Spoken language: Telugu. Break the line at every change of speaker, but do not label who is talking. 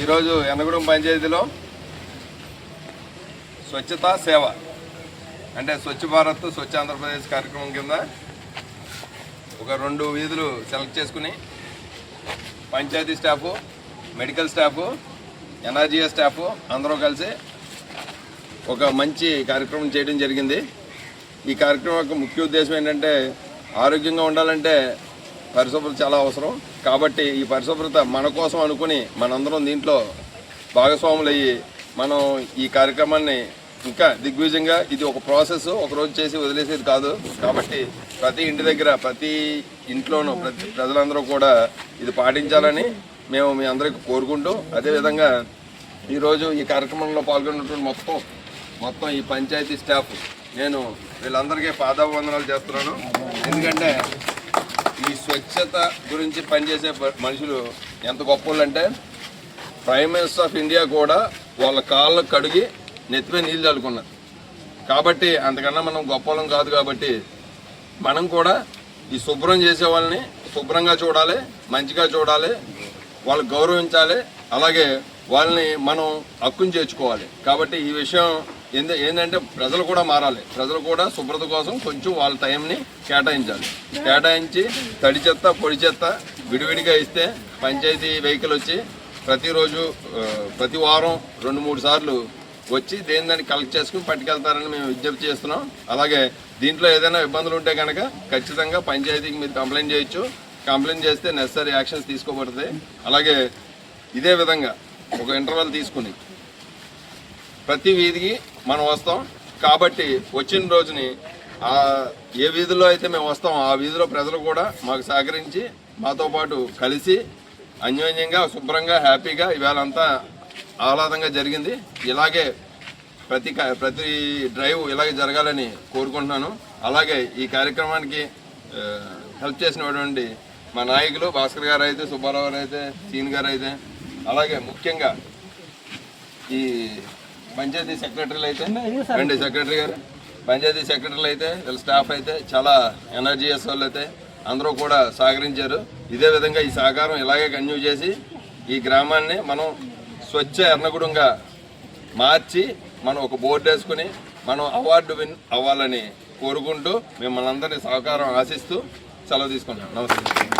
ఈరోజు ఎన్నగూడెం పంచాయతీలో స్వచ్ఛతా సేవ అంటే స్వచ్ఛ భారత్ స్వచ్ఛ ఆంధ్రప్రదేశ్ కార్యక్రమం కింద ఒక 2 వీధులు సెలెక్ట్ చేసుకుని panchayati staff, medical staff, NRGS staff అందరూ కలిసి ఒక మంచి కార్యక్రమం చేయడం జరిగింది. ఈ కార్యక్రమం యొక్క ముఖ్య ఉద్దేశం ఏంటంటే ఆరోగ్యంగా ఉండాలంటే పరిశుభ్రత చాలా అవసరం. కాబట్టి ఈ పరిశుభ్రత మన కోసం అనుకుని మనందరం దీంట్లో భాగస్వాములయ్యి మనం ఈ కార్యక్రమాన్ని ఇంకా దిగ్విజయంగా, ఇది ఒక ప్రాసెస్, ఒకరోజు చేసి వదిలేసేది కాదు. కాబట్టి ప్రతి ఇంటి దగ్గర, ప్రతి ఇంట్లోనూ ప్రజలందరూ కూడా ఇది పాటించాలని మేము మీ అందరికీ కోరుకుంటూ, అదేవిధంగా ఈరోజు ఈ కార్యక్రమంలో పాల్గొన్నటువంటి మొత్తం ఈ పంచాయతీ స్టాఫ్ నేను వీళ్ళందరికీ పాదాభివందనాలు చేస్తున్నాను. ఎందుకంటే ఈ స్వచ్ఛత గురించి పనిచేసే మనుషులు ఎంత గొప్పలు అంటే ప్రైమ్ మినిస్టర్ ఆఫ్ ఇండియా కూడా వాళ్ళ కాళ్ళకు కడిగి నెత్తిపై నీళ్ళు చల్లుకున్నారు. కాబట్టి అంతకన్నా మనం గొప్పలం కాదు. కాబట్టి మనం కూడా ఈ శుభ్రం చేసే వాళ్ళని శుభ్రంగా చూడాలి, మంచిగా చూడాలి, వాళ్ళకి గౌరవించాలి, అలాగే వాళ్ళని మనం హక్కును చేర్చుకోవాలి. కాబట్టి ఈ విషయం ఏంటంటే ప్రజలు కూడా మారాలి. ప్రజలు కూడా శుభ్రత కోసం కొంచెం వాళ్ళ టైంని కేటాయించి తడి చెత్త, పొడి చెత్త విడివిడిగా ఇస్తే పంచాయతీ వెహికల్ వచ్చి ప్రతిరోజు ప్రతి వారం 2-3 సార్లు వచ్చి దాన్ని కలెక్ట్ చేసుకుని పట్టుకెళ్తారని మేము విజ్ఞప్తి చేస్తున్నాం. అలాగే దీంట్లో ఏదైనా ఇబ్బందులు ఉంటే కనుక ఖచ్చితంగా పంచాయతీకి మీరు కంప్లైంట్ చేయొచ్చు. కంప్లైంట్ చేస్తే నెసరీ యాక్షన్స్ తీసుకోబడతాయి. అలాగే ఇదే విధంగా ఒక ఇంటర్వెల్ తీసుకుని ప్రతి వీధికి మనం వస్తాం. కాబట్టి వచ్చిన రోజుని ఏ వీధిలో అయితే మేము వస్తాం ఆ వీధిలో ప్రజలు కూడా మాకు సహకరించి మాతో పాటు కలిసి అన్యోన్యంగా, శుభ్రంగా, హ్యాపీగా ఇవాళ అంతా ఆహ్లాదంగా జరిగింది. ఇలాగే ప్రతి డ్రైవ్ ఇలాగే జరగాలని కోరుకుంటున్నాను. అలాగే ఈ కార్యక్రమానికి హెల్ప్ చేసినటువంటి మా నాయకులు భాస్కర్ గారు అయితే, సుబ్బారావు గారు అయితే, సీన్ గారు అయితే, అలాగే ముఖ్యంగా ఈ పంచాయతీ సెక్రటరీలు అయితే సెక్రటరీ గారు, పంచాయతీ సెక్రటరీలు అయితే, వీళ్ళ స్టాఫ్ అయితే, చాలా ఎన్ఆర్జీఎస్ వాళ్ళు అయితే అందరూ కూడా సహకరించారు. ఇదే విధంగా ఈ సహకారం ఇలాగే కంటిన్యూ చేసి ఈ గ్రామాన్ని మనం స్వచ్ఛ ఎర్నగూడెంగా మార్చి మనం ఒక బోర్డు వేసుకుని మనం అవార్డు విన్ అవ్వాలని కోరుకుంటూ మిమ్మల్ని అందరినీ సహకారం ఆశిస్తూ సెలవు తీసుకుంటాం. నమస్తే.